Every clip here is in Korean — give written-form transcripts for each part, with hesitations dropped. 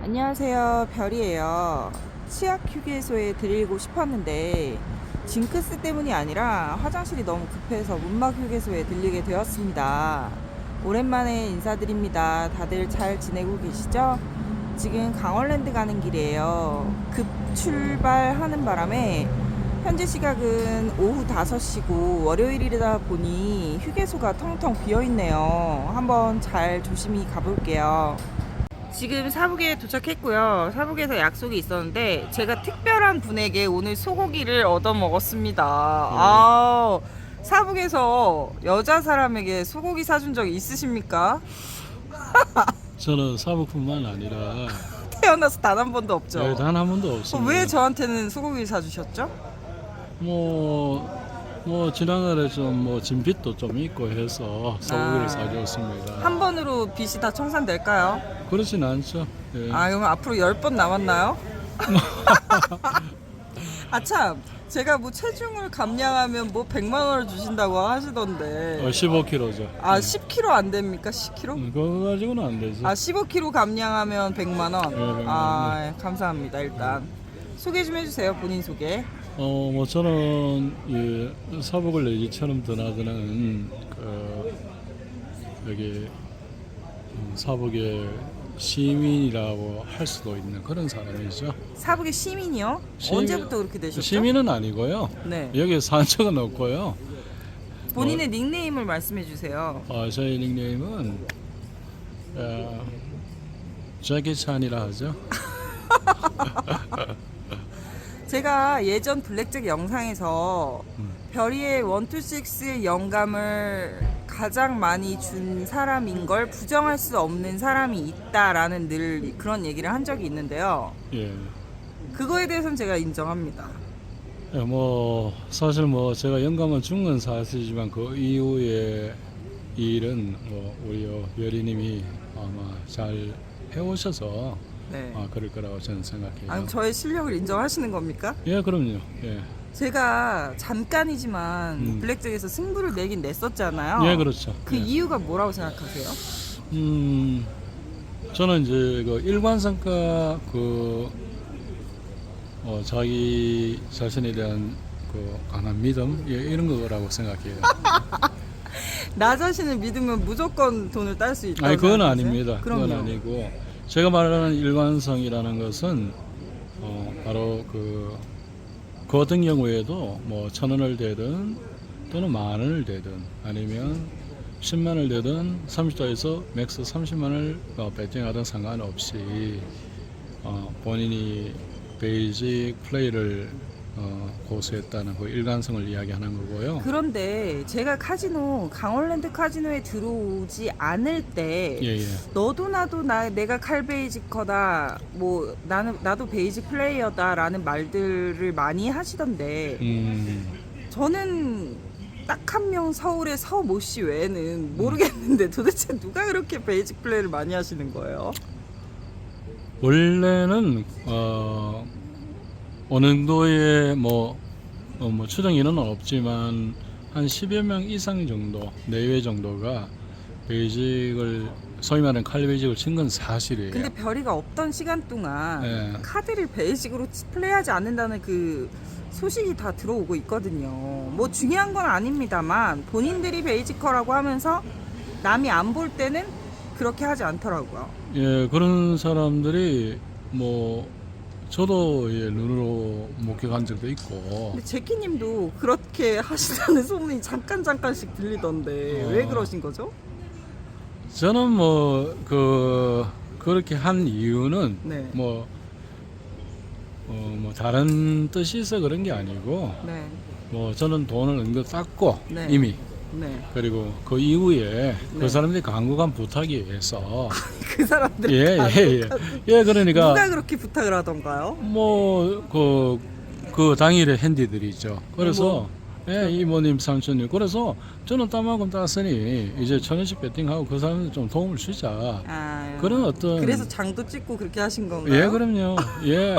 안녕하세요, 별이에요. 치약 휴게소에 드리고 싶었는데 징크스 때문이 아니라 화장실이 너무 급해서 문막 휴게소에 들리게 되었습니다. 오랜만에 인사드립니다. 다들 잘 지내고 계시죠? 지금 강원랜드 가는 길이에요. 급 출발하는 바람에 현재 시각은 오후 5시고 월요일이다 보니 휴게소가 텅텅 비어있네요. 한번 잘 조심히 가볼게요. 지금 사북에 도착했고요. 사북에서 약속이 있었는데 제가 특별한 분에게 오늘 소고기를 얻어 먹었습니다. 사북에서 여자 사람에게 소고기 사준 적 있으십니까? 저는 사복뿐만 아니라 태어나서 단 한 번도 없죠. 단 한 번도 없습니다. 왜 저한테는 소고기를 사주셨죠? 지난날에 좀 진빚도 좀 있고 해서 소고기를 사주었습니다. 한 번으로 빚이 다 청산될까요? 그렇진 않죠. 예. 그럼 앞으로 10번 남았나요? 참, 제가 체중을 감량하면 100만 원을 주신다고 하시던데. 15kg죠. 10kg 안 됩니까? 10kg? 그거 가지고는 안 되죠. 15kg 감량하면 100만 원. 네, 100만 원. 감사합니다. 일단 소개 좀 해주세요. 본인 소개. 저는 사복을 내지처럼 드나드는 여기 사복의 시민이라고 할 수도 있는 그런 사람이죠. 사북의 시민이요? 언제부터 그렇게 되셨죠? 시민은 아니고요. 네. 여기에 산 적은 없고요. 본인의 닉네임을 말씀해 주세요. 저희 닉네임은 재키 찬이라 하죠. 제가 예전 블랙잭 영상에서 별이의 126의 영감을 가장 많이 준 사람인 걸 부정할 수 없는 사람이 있다라는 늘 그런 얘기를 한 적이 있는데요. 예. 그거에 대해서는 제가 인정합니다. 사실 제가 영감은 준 건 사실이지만 그 이후의 일은 우리 별이님이 아마 잘 해오셔서 네. 그럴 거라고 저는 생각해요. 저의 실력을 인정하시는 겁니까? 예, 그럼요. 예. 제가 잠깐이지만 블랙잭에서 승부를 내긴 냈었잖아요. 예, 그렇죠. 그 예. 이유가 뭐라고 생각하세요? 저는 이제 일관성과 자기 자신에 대한 강한 믿음 이런 거라고 생각해요. 나 자신을 믿으면 무조건 돈을 딸 수 있다고 그건 생각하세요? 아닙니다. 그럼요. 그건 아니고 제가 말하는 일관성이라는 것은 바로 그 어떤 경우에도 1,000원을 대든 또는 10,000원을 대든 아니면 10만원을 대든 30도에서 맥스 30만원을 배팅하든 상관없이 본인이 베이직 플레이를 고수했다는 그 일관성을 이야기하는 거고요. 그런데 제가 강원랜드 카지노에 들어오지 않을 때 예. 너도 나도 내가 칼 베이지커다 나도 베이직 플레이어다라는 말들을 많이 하시던데 저는 딱 한 명 서울의 서모 씨 외에는 모르겠는데 도대체 누가 그렇게 베이직 플레이를 많이 하시는 거예요? 원래는 어느 정도의 추정 인원은 없지만 한 10여 명 이상 정도 내외 정도가 베이직을 소위 말하는 칼 베이직을 친 건 사실이에요. 근데 별이가 없던 시간 동안 예. 카드를 베이직으로 플레이하지 않는다는 그 소식이 다 들어오고 있거든요. 중요한 건 아닙니다만 본인들이 베이지커라고 하면서 남이 안 볼 때는 그렇게 하지 않더라고요. 예, 그런 사람들이 저도 눈으로 목격한 적도 있고. 근데 제키님도 그렇게 하시다는 소문이 잠깐씩 들리던데 왜 그러신 거죠? 저는 그렇게 한 이유는 네. 다른 뜻이 있어 그런 게 아니고 네. 저는 돈을 은근 땄고 네. 이미 네. 그리고 그 이후에 네. 그 사람들이 강국한 부탁에 의해서 그 사람들 예, 그러니까 누가 그렇게 부탁을 하던가요? 그 당일에 핸디들이 있죠. 그래서 이모님 삼촌님 그래서 저는 땀만큼 땄으니 이제 1,000원씩 배팅하고 그 사람들 좀 도움을 주자. 그런 어떤 그래서 장도 찍고 그렇게 하신 건가요? 예, 그럼요. 예.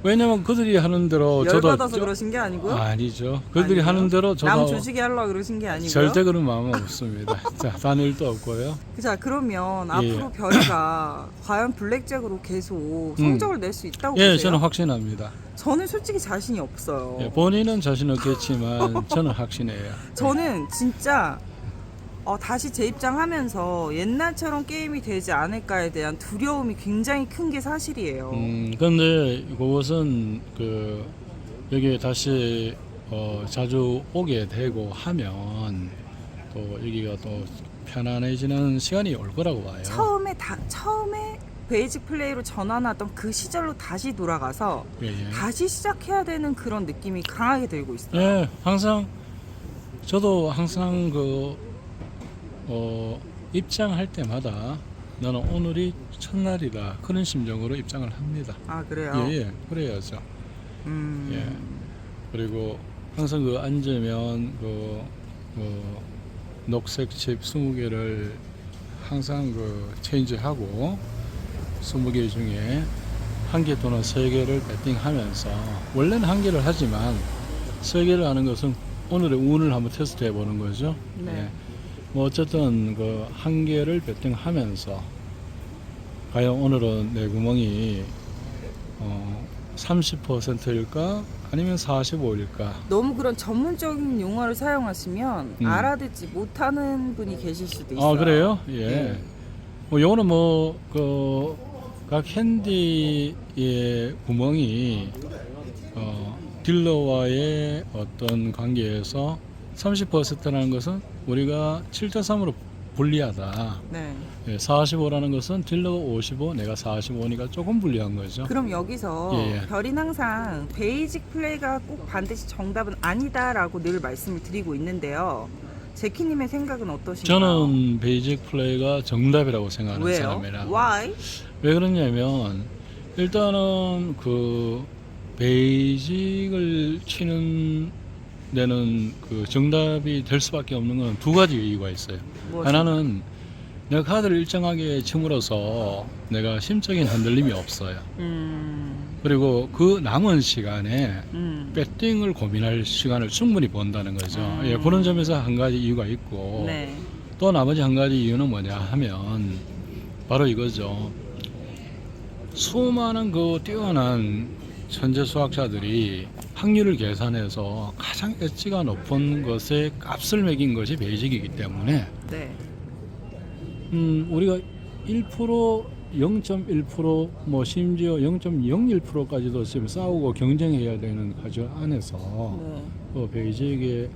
왜냐면 그들이 하는 대로 저도 열받아서 그러신 게 아니고요? 아니죠. 그들이 아니에요? 하는 대로 저도 남 주시게 하려고 그러신 게 아니고요? 절대 그런 마음은 없습니다. 자, 단 일도 없고요. 자, 그러면 예. 앞으로 별이가 과연 블랙잭으로 계속 성적을 낼 수 있다고 예, 보세요? 저는 확신합니다. 저는 솔직히 자신이 없어요. 예, 본인은 자신 없겠지만 저는 확신해요. 저는 진짜 다시 재입장하면서 옛날처럼 게임이 되지 않을까에 대한 두려움이 굉장히 큰 게 사실이에요. 근데 그것은 여기에 다시 자주 오게 되고 하면 또 여기가 또 편안해지는 시간이 올 거라고 봐요. 처음에 베이직 플레이로 전환하던 그 시절로 다시 돌아가서 예, 예. 다시 시작해야 되는 그런 느낌이 강하게 들고 있어요. 예, 저도 항상 입장할 때마다 나는 오늘이 첫날이다 그런 심정으로 입장을 합니다. 아, 그래요? 예, 그래야죠. 음. 예. 그리고 항상 앉으면 녹색 칩 20개를 항상 체인지하고 20개 중에 1개 또는 3개를 배팅하면서 원래는 1개를 하지만 3개를 하는 것은 오늘의 운을 한번 테스트해 보는 거죠. 네. 예. 뭐 어쨌든 1개를 배팅하면서 과연 오늘은 내 구멍이 30%일까 아니면 45일까? 너무 그런 전문적인 용어를 사용하시면 알아듣지 못하는 분이 계실 수도 있어요. 아, 그래요? 예. 네. 뭐 요거는 각 핸디의 구멍이 딜러와의 어떤 관계에서 30%라는 것은 우리가 7대3으로 불리하다. 네. 예, 45라는 것은 딜러가 55, 내가 45니까 조금 불리한 거죠. 그럼 여기서 예, 예. 별인 항상 베이직 플레이가 꼭 반드시 정답은 아니다라고 늘 말씀을 드리고 있는데요. 제키님의 생각은 어떠신가요? 저는 베이직 플레이가 정답이라고 생각하는 왜요? 사람이라고. Why? 왜 그러냐면 일단은 베이직을 치는 데는 정답이 될 수밖에 없는 건 두 가지 이유가 있어요. 무엇이? 하나는 내가 카드를 일정하게 침으로써 내가 심적인 흔들림이 없어요. 그리고 그 남은 시간에 배팅을 고민할 시간을 충분히 번다는 거죠. 예, 그런 점에서 한 가지 이유가 있고 네. 또 나머지 한 가지 이유는 뭐냐 하면 바로 이거죠. 수많은 뛰어난 천재 수학자들이 확률을 계산해서 가장 엣지가 높은 것에 값을 매긴 것이 베이직이기 때문에 네. 우리가 1%, 0.1%, 뭐 심지어 0.01%까지도 지금 싸우고 경쟁해야 되는 과정 안에서 네. 베이직의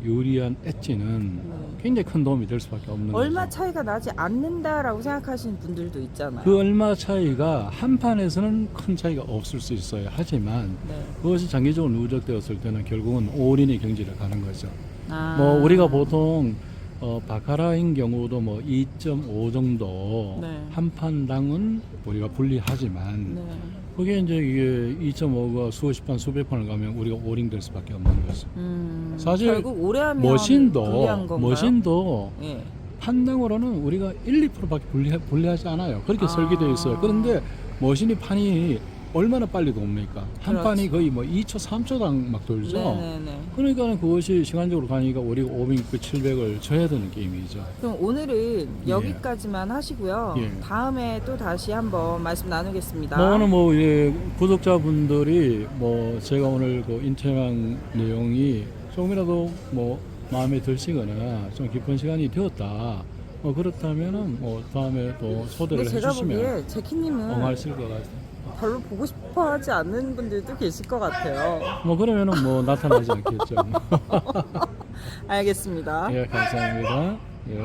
유리한 엣지는 굉장히 큰 도움이 될 수밖에 없는 얼마 거죠. 차이가 나지 않는다라고 생각하시는 분들도 있잖아요. 그 얼마 차이가 한 판에서는 큰 차이가 없을 수 있어요. 하지만 네. 그것이 장기적으로 누적되었을 때는 결국은 올인의 경지를 가는 거죠. 아. 뭐 우리가 보통 바카라인 경우도 뭐 2.5 정도 네. 한 판당은 우리가 불리하지만 네. 그게 이제 이게 2.5가 수십 판 수백 판을 가면 우리가 올인 될 수밖에 없는 거죠. 사실 결국 오래 하면 불리한 건가요? 머신도 예. 판당으로는 우리가 1, 2%밖에 불리하지 않아요. 그렇게 설계되어 있어요. 그런데 머신이 판이 얼마나 빨리 돕니까? 한 그렇지. 판이 거의 뭐 2초, 3초당 막 돌죠. 네네네. 그러니까 그것이 시간적으로 가니까 우리가 500, 700을 져야 되는 게임이죠. 그럼 오늘은 여기까지만 하시고요. 예. 다음에 또 다시 한번 말씀 나누겠습니다. 뭐 오늘 구독자분들이 제가 오늘 인터뷰한 내용이 조금이라도 마음에 드시거나 좀 깊은 시간이 되었다. 그렇다면은 다음에 또 초대를 근데 제가 해주시면 보기에 제키님은 엉하실 것 같아요. 별로 보고 싶어 하지 않는 분들도 계실 것 같아요. 그러면은 나타나지 않겠죠. 알겠습니다. 예, 감사합니다.